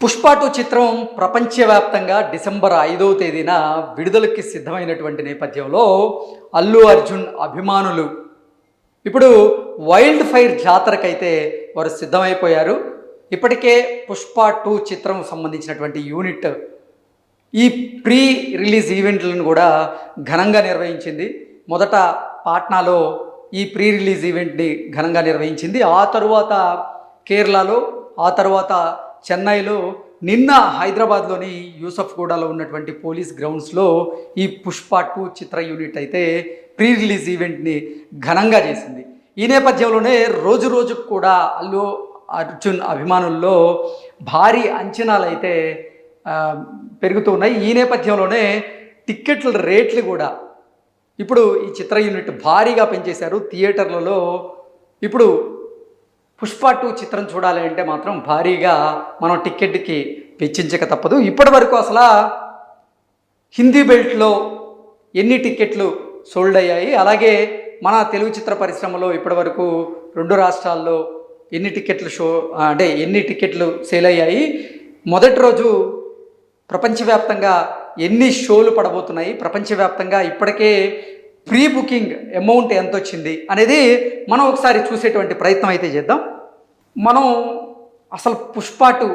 పుష్ప 2 చిత్రం ప్రపంచవ్యాప్తంగా డిసెంబర్ 5వ తేదీన విడుదలకి సిద్ధమైనటువంటి నేపథ్యంలో అల్లు అర్జున్ అభిమానులు ఇప్పుడు వైల్డ్ ఫైర్ జాతరకైతే వారు సిద్ధమైపోయారు. ఇప్పటికే పుష్ప 2 చిత్రం సంబంధించినటువంటి యూనిట్ ఈ ప్రీ రిలీజ్ ఈవెంట్లను కూడా ఘనంగా నిర్వహించింది. మొదట పాట్నాలో ఈ ప్రీ రిలీజ్ ఈవెంట్ని ఘనంగా నిర్వహించింది. ఆ తరువాత కేరళలో, ఆ తర్వాత చెన్నైలో, నిన్న హైదరాబాద్లోని యూసఫ్గూడలో ఉన్నటువంటి పోలీస్ గ్రౌండ్స్లో ఈ పుష్ప 2 చిత్ర యూనిట్ అయితే ప్రీ రిలీజ్ ఈవెంట్ని ఘనంగా చేసింది. ఈ నేపథ్యంలోనే రోజు రోజుకు కూడా అల్లు అర్జున్ అభిమానుల్లో భారీ అంచనాలు అయితే పెరుగుతూ ఉన్నాయి. ఈ నేపథ్యంలోనే టిక్కెట్ల రేట్లు కూడా ఇప్పుడు ఈ చిత్ర యూనిట్ భారీగా పెంచేశారు. థియేటర్లలో ఇప్పుడు పుష్ప 2 చిత్రం చూడాలి అంటే మాత్రం భారీగా మనం టిక్కెట్కి వెచ్చించక తప్పదు. ఇప్పటి వరకు అసలు హిందీ బెల్ట్లో ఎన్ని టిక్కెట్లు సోల్డ్ అయ్యాయి, అలాగే మన తెలుగు చిత్ర పరిశ్రమలో ఇప్పటి వరకు 2 రాష్ట్రాల్లో ఎన్ని టిక్కెట్లు సేల్ అయ్యాయి, మొదటి రోజు ప్రపంచవ్యాప్తంగా ఎన్ని షోలు పడబోతున్నాయి, ప్రపంచవ్యాప్తంగా ఇప్పటికే ప్రీ బుకింగ్ అమౌంట్ ఎంత వచ్చింది అనేది మనం ఒకసారి చూసేటువంటి ప్రయత్నం అయితే చేద్దాం. మనం అసలు పుష్ప 2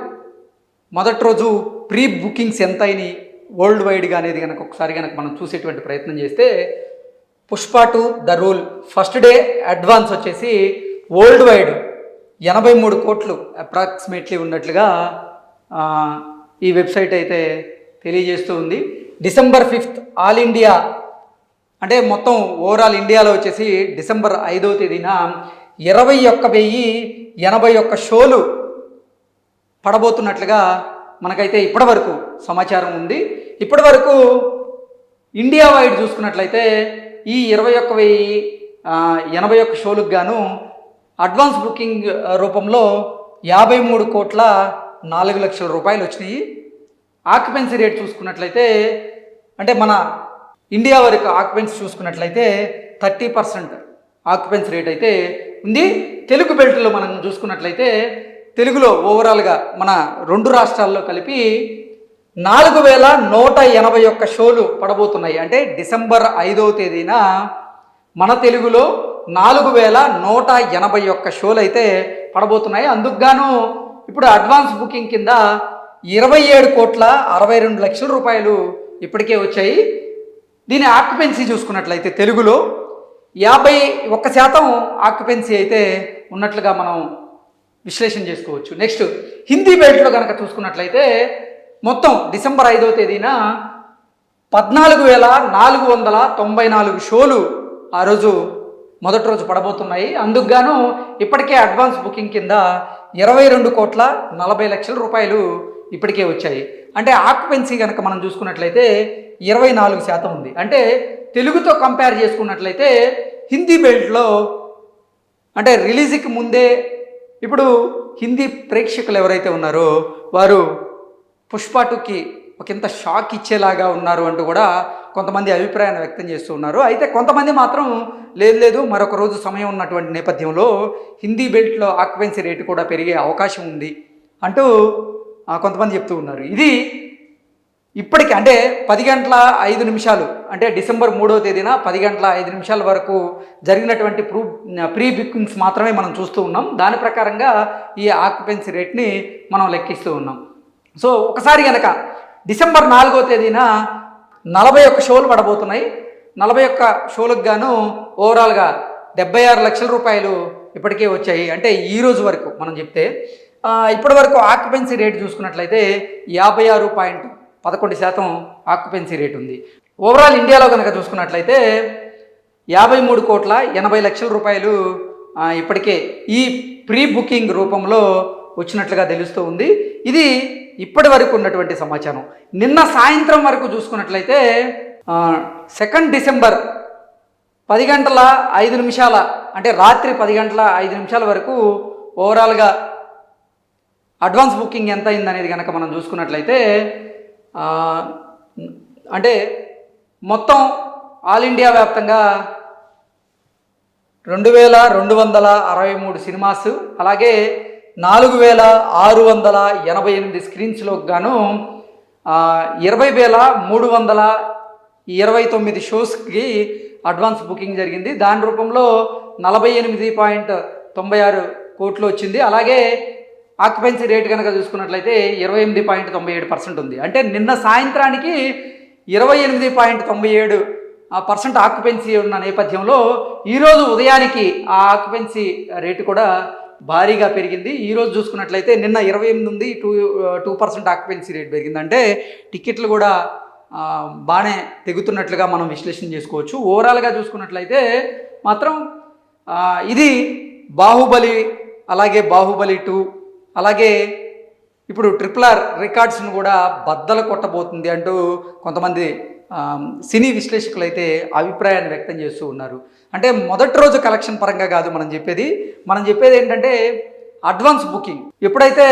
మొదటి రోజు ప్రీ బుకింగ్స్ ఎంత అయినాయి వరల్డ్ వైడ్గా అనేది ఒకసారి మనం చూసేటువంటి ప్రయత్నం చేస్తే Pushpa 2 the rule first day advance వచ్చేసి వరల్డ్ వైడ్ 83 కోట్లు అప్రాక్సిమేట్లీ ఉన్నట్లుగా ఈ వెబ్సైట్ అయితే తెలియజేస్తూ ఉంది. డిసెంబర్ 5 ఆల్ ఇండియా అంటే మొత్తం ఓవరాల్ ఇండియాలో వచ్చేసి డిసెంబర్ 5వ తేదీన 21,081 షోలు పడబోతున్నట్లుగా మనకైతే ఇప్పటివరకు సమాచారం ఉంది. ఇప్పటివరకు ఇండియా వైడ్ చూసుకున్నట్లయితే ఈ 21,081 షోలకు గాను అడ్వాన్స్ బుకింగ్ రూపంలో 53,04,00,000 రూపాయలు వచ్చినాయి. ఆక్యుపెన్సీ రేట్ చూసుకున్నట్లయితే అంటే మన ఇండియా వరకు ఆక్యుపెన్సీ చూసుకున్నట్లయితే 30% ఆక్యుపెన్సీ రేట్ అయితే ఉంది. తెలుగు బెల్ట్లో మనం చూసుకున్నట్లయితే తెలుగులో ఓవరాల్గా మన 2 రాష్ట్రాల్లో కలిపి 4,181 షోలు పడబోతున్నాయి. అంటే డిసెంబర్ 5వ తేదీన మన తెలుగులో 4,181 షోలు అయితే పడబోతున్నాయి. అందుకు గాను ఇప్పుడు అడ్వాన్స్ బుకింగ్ కింద 27,62,00,000 రూపాయలు ఇప్పటికే వచ్చాయి. దీని ఆక్యుపెన్సీ చూసుకున్నట్లయితే తెలుగులో 51% ఆక్యుపెన్సీ అయితే ఉన్నట్లుగా మనం విశ్లేషణ చేసుకోవచ్చు. నెక్స్ట్ హిందీ బెల్ట్లో కనుక చూసుకున్నట్లయితే మొత్తం డిసెంబర్ 5వ తేదీన 14,494 షోలు ఆ రోజు మొదటి రోజు పడబోతున్నాయి. అందుకు గాను ఇప్పటికే అడ్వాన్స్ బుకింగ్ కింద 22,40,00,000 రూపాయలు ఇప్పటికే వచ్చాయి. అంటే ఆక్యుపెన్సీ కనుక మనం చూసుకున్నట్లయితే 24% ఉంది. అంటే తెలుగుతో కంపేర్ చేసుకున్నట్లయితే హిందీ బెల్ట్లో అంటే రిలీజ్కి ముందే ఇప్పుడు హిందీ ప్రేక్షకులు ఎవరైతే ఉన్నారో వారు పుష్ప 2కి ఒకంత షాక్ ఇచ్చేలాగా ఉన్నారు అంటూ కూడా కొంతమంది అభిప్రాయాన్ని వ్యక్తం చేస్తూ ఉన్నారు. అయితే కొంతమంది మాత్రం లేదు మరొక రోజు సమయం ఉన్నటువంటి నేపథ్యంలో హిందీ బెల్ట్లో ఆక్యుపెన్సీ రేటు కూడా పెరిగే అవకాశం ఉంది అంటూ కొంతమంది చెప్తూ ఉన్నారు. ఇది ఇప్పటికి అంటే 10:05 అంటే డిసెంబర్ 3వ తేదీన 10:05 వరకు జరిగినటువంటి ప్రీ బుకింగ్స్ మాత్రమే మనం చూస్తూ ఉన్నాం. దాని ప్రకారంగా ఈ ఆక్యుపెన్సీ రేట్ని మనం లెక్కిస్తూ ఉన్నాం. సో ఒకసారి కనుక డిసెంబర్ 4వ తేదీన 41 షోలు పడబోతున్నాయి. 41 షోలకు గాను ఓవరాల్గా 76 లక్షల రూపాయలు ఇప్పటికే వచ్చాయి. అంటే ఈ రోజు వరకు మనం చెప్తే ఇప్పటి వరకు ఆక్యుపెన్సీ రేట్ చూసుకున్నట్లయితే 56.11% ఆక్యుపెన్సీ రేట్ ఉంది. ఓవరాల్ ఇండియాలో కనుక చూసుకున్నట్లయితే 53,80,00,000 రూపాయలు ఇప్పటికే ఈ ప్రీ బుకింగ్ రూపంలో వచ్చినట్లుగా తెలుస్తూ ఉంది. ఇది ఇప్పటి వరకు ఉన్నటువంటి సమాచారం. నిన్న సాయంత్రం వరకు చూసుకున్నట్లయితే 2 డిసెంబర్ 10:05 అంటే రాత్రి 10:05 వరకు ఓవరాల్గా అడ్వాన్స్ బుకింగ్ ఎంత అయింది అనేది కనుక మనం చూసుకున్నట్లయితే అంటే మొత్తం ఆల్ ఇండియా వ్యాప్తంగా 2,263 సినిమాస్, అలాగే 4688 స్క్రీన్స్లో గాను 20,329 షోస్కి అడ్వాన్స్ బుకింగ్ జరిగింది. దాని రూపంలో 48.96 కోట్లు వచ్చింది. అలాగే ఆక్యుపెన్సీ రేట్ కనుక చూసుకున్నట్లయితే 28.97% ఉంది. అంటే నిన్న సాయంత్రానికి 28.97% ఆక్యుపెన్సీ ఉన్న నేపథ్యంలో ఈరోజు ఉదయానికి ఆ ఆక్యుపెన్సీ రేటు కూడా భారీగా పెరిగింది. ఈరోజు చూసుకున్నట్లయితే నిన్న 28 ఉంది, 2% ఆక్యుపెన్సీ రేట్ పెరిగింది. అంటే టికెట్లు కూడా బాగానే తెగుతున్నట్లుగా మనం విశ్లేషణ చేసుకోవచ్చు. ఓవరాల్గా చూసుకున్నట్లయితే మాత్రం ఇది బాహుబలి, అలాగే బాహుబలి 2, అలాగే ఇప్పుడు RRR రికార్డ్స్ను కూడా బద్దలు కొట్టబోతుంది అంటూ కొంతమంది సినీ విశ్లేషకులు అయితే అభిప్రాయాన్ని వ్యక్తం చేస్తూ ఉన్నారు. అంటే మొదటి రోజు కలెక్షన్ పరంగా కాదు మనం చెప్పేది ఏంటంటే అడ్వాన్స్ బుకింగ్. ఎప్పుడైతే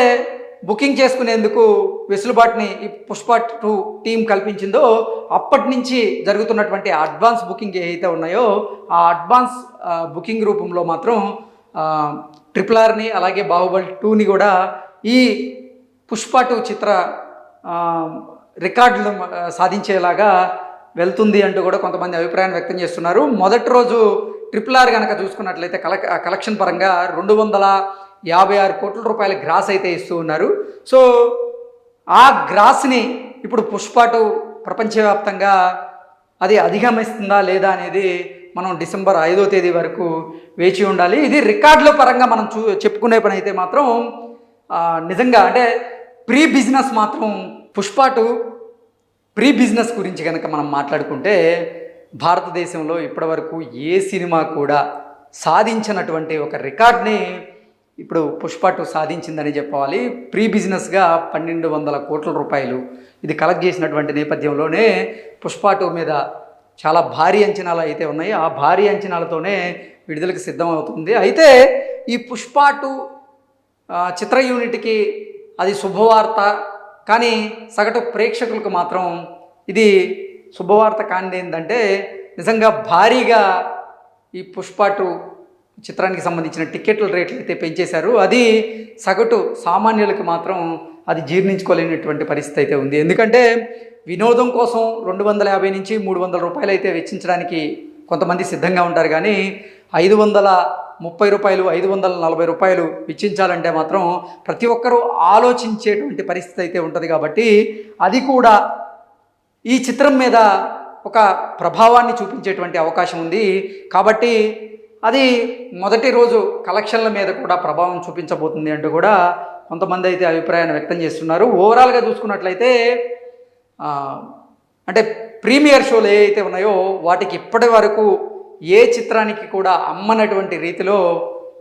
బుకింగ్ చేసుకునేందుకు వెసులుబాటుని ఈ పుష్ప 2 టీం కల్పించిందో అప్పటి నుంచి జరుగుతున్నటువంటి అడ్వాన్స్ బుకింగ్ ఏవైతే ఉన్నాయో ఆ అడ్వాన్స్ బుకింగ్ రూపంలో మాత్రం RRRని అలాగే బాహుబలి 2ని కూడా ఈ పుష్ప 2 చిత్ర రికార్డులు సాధించేలాగా వెళ్తుంది అంటూ కూడా కొంతమంది అభిప్రాయాన్ని వ్యక్తం చేస్తున్నారు. మొదటి రోజు RRR కనుక చూసుకున్నట్లయితే కలెక్షన్ పరంగా 256 కోట్ల రూపాయల గ్రాస్ అయితే ఇస్తూ ఉన్నారు. సో ఆ గ్రాస్ని ఇప్పుడు పుష్ప 2 ప్రపంచవ్యాప్తంగా అది అధిగమిస్తుందా లేదా అనేది మనం డిసెంబర్ 5వ తేదీ వరకు వేచి ఉండాలి. ఇది రికార్డుల పరంగా మనం చెప్పుకునే పని అయితే మాత్రం నిజంగా అంటే ప్రీ బిజినెస్ మాత్రం పుష్ప 2 ప్రీ బిజినెస్ గురించి కనుక మనం మాట్లాడుకుంటే భారతదేశంలో ఇప్పటివరకు ఏ సినిమా కూడా సాధించినటువంటి ఒక రికార్డ్ని ఇప్పుడు పుష్ప 2 సాధించిందని చెప్పాలి. ప్రీ బిజినెస్గా 1200 కోట్ల రూపాయలు ఇది కలెక్ట్ చేసినటువంటి నేపథ్యంలోనే పుష్ప 2 మీద చాలా భారీ అంచనాలు అయితే ఉన్నాయి. ఆ భారీ అంచనాలతోనే విడుదలకు సిద్ధమవుతుంది. అయితే ఈ పుష్ప 2 చిత్ర యూనిట్కి అది శుభవార్త, కానీ సగటు ప్రేక్షకులకు మాత్రం ఇది శుభవార్త కానిది ఏంటంటే నిజంగా భారీగా ఈ పుష్ప 2 చిత్రానికి సంబంధించిన టికెట్ల రేట్లు అయితే పెంచేశారు. అది సగటు సామాన్యులకు మాత్రం అది జీర్ణించుకోలేనటువంటి పరిస్థితి అయితే ఉంది. ఎందుకంటే వినోదం కోసం 250 నుంచి 300 రూపాయలు అయితే వెచ్చించడానికి కొంతమంది సిద్ధంగా ఉంటారు, కానీ 530 రూపాయలు 540 రూపాయలు వెచ్చించాలంటే మాత్రం ప్రతి ఒక్కరూ ఆలోచించేటువంటి పరిస్థితి అయితే ఉంటుంది. కాబట్టి అది కూడా ఈ చిత్రం మీద ఒక ప్రభావాన్ని చూపించేటువంటి అవకాశం ఉంది. కాబట్టి అది మొదటి రోజు కలెక్షన్ల మీద కూడా ప్రభావం చూపించబోతుంది అంటూ కూడా కొంతమంది అయితే అభిప్రాయాన్ని వ్యక్తం చేస్తున్నారు. ఓవరాల్గా చూసుకున్నట్లయితే అంటే ప్రీమియర్ షోలు ఏవైతే ఉన్నాయో వాటికి ఇప్పటి వరకు ఏ చిత్రానికి కూడా అమ్మనటువంటి రీతిలో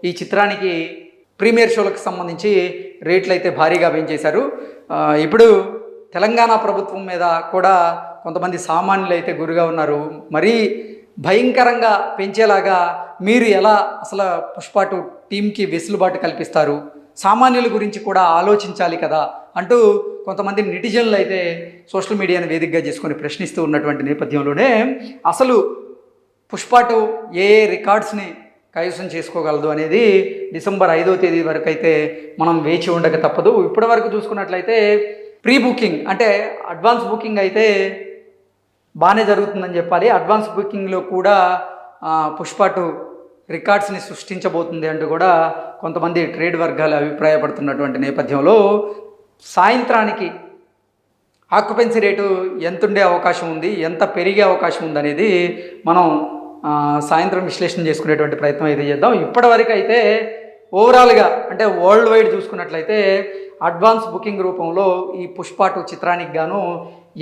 ఈ చిత్రానికి ప్రీమియర్ షోలకు సంబంధించి రేట్లు అయితే భారీగా పెంచేశారు. ఇప్పుడు తెలంగాణ ప్రభుత్వం మీద కూడా కొంతమంది సామాన్యులు అయితే గురిగా ఉన్నారు. మరీ భయంకరంగా పెంచేలాగా మీరు ఎలా అసలు పుష్ప 2 టీంకి వెసులుబాటు కల్పిస్తారు, సామాన్యుల గురించి కూడా ఆలోచించాలి కదా అంటూ కొంతమంది నెటిజన్లు అయితే సోషల్ మీడియాను వేదికగా చేసుకొని ప్రశ్నిస్తూ ఉన్నటువంటి నేపథ్యంలోనే అసలు పుష్ప 2 ఏ రికార్డ్స్ని కైవసం చేసుకోగలదు అనేది డిసెంబర్ 5వ తేదీ వరకు అయితే మనం వేచి ఉండక తప్పదు. ఇప్పటి వరకు చూసుకున్నట్లయితే ప్రీ బుకింగ్ అంటే అడ్వాన్స్ బుకింగ్ అయితే బాగానే జరుగుతుందని చెప్పాలి. అడ్వాన్స్ బుకింగ్లో కూడా పుష్ప 2 రికార్డ్స్ని సృష్టించబోతుంది అంటూ కూడా కొంతమంది ట్రేడ్ వర్గాలు అభిప్రాయపడుతున్నటువంటి నేపథ్యంలో సాయంత్రానికి ఆక్యుపెన్సీ రేటు ఎంత ఉండే అవకాశం ఉంది, ఎంత పెరిగే అవకాశం ఉంది అనేది మనం సాయంత్రం విశ్లేషణ చేసుకునేటువంటి ప్రయత్నం అయితే చేద్దాం. ఇప్పటివరకు అయితే ఓవరాల్గా అంటే వరల్డ్ వైడ్ చూసుకున్నట్లయితే అడ్వాన్స్ బుకింగ్ రూపంలో ఈ పుష్ప 2 చిత్రానికి గాను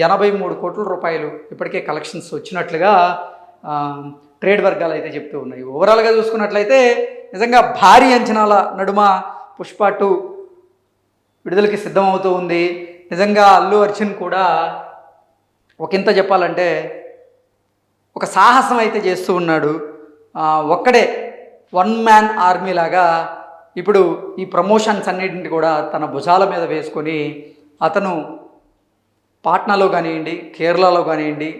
83 కోట్ల రూపాయలు ఇప్పటికే కలెక్షన్స్ వచ్చినట్లుగా ట్రేడ్ వర్గాలు అయితే చెప్తూ ఉన్నాయి. ఓవరాల్గా చూసుకున్నట్లయితే నిజంగా భారీ అంచనాల నడుమ పుష్ప 2 విడుదలకి సిద్ధమవుతూ ఉంది. నిజంగా అల్లు అర్జున్ కూడా ఒకంత చెప్పాలంటే ఒక సాహసం అయితే చేస్తూ ఉన్నాడు. ఒక్కడే వన్ మ్యాన్ ఆర్మీ లాగా ఇప్పుడు ఈ ప్రమోషన్స్ అన్నింటిని కూడా తన భుజాల మీద వేసుకొని అతను పాట్నాలో కానివ్వండి, కేరళలో కానివ్వండి,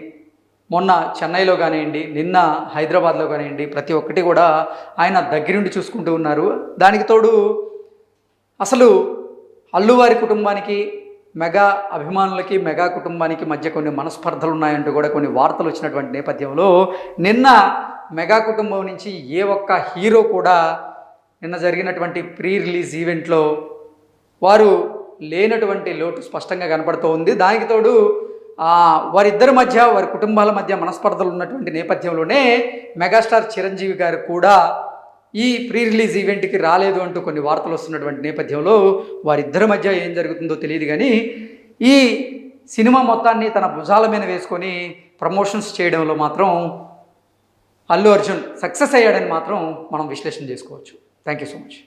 మొన్న చెన్నైలో కానివ్వండి, నిన్న హైదరాబాద్లో కానివ్వండి, ప్రతి ఒక్కటి కూడా ఆయన దగ్గరుండి చూసుకుంటూ ఉన్నారు. దానికి తోడు అసలు అల్లువారి కుటుంబానికి మెగా అభిమానులకి మెగా కుటుంబానికి మధ్య కొన్ని మనస్పర్ధలు ఉన్నాయంటూ కూడా కొన్ని వార్తలు వచ్చినటువంటి నేపథ్యంలో నిన్న మెగా కుటుంబం నుంచి ఏ ఒక్క హీరో కూడా నిన్న జరిగినటువంటి ప్రీ రిలీజ్ ఈవెంట్లో వారు లేనటువంటి లోటు స్పష్టంగా కనపడుతూ ఉంది. దానికి తోడు వారిద్దరి మధ్య వారి కుటుంబాల మధ్య మనస్పర్ధలు ఉన్నటువంటి నేపథ్యంలోనే మెగాస్టార్ చిరంజీవి గారు కూడా ఈ ప్రీ రిలీజ్ ఈవెంట్కి రాలేదు అంటూ కొన్ని వార్తలు వస్తున్నటువంటి నేపథ్యంలో వారిద్దరి మధ్య ఏం జరుగుతుందో తెలియదు. కానీ ఈ సినిమా మొత్తాన్ని తన భుజాల మీద వేసుకొని ప్రమోషన్స్ చేయడంలో మాత్రం అల్లు అర్జున్ సక్సెస్ అయ్యాడని మాత్రం మనం విశ్లేషణ చేసుకోవచ్చు. Thank you so much.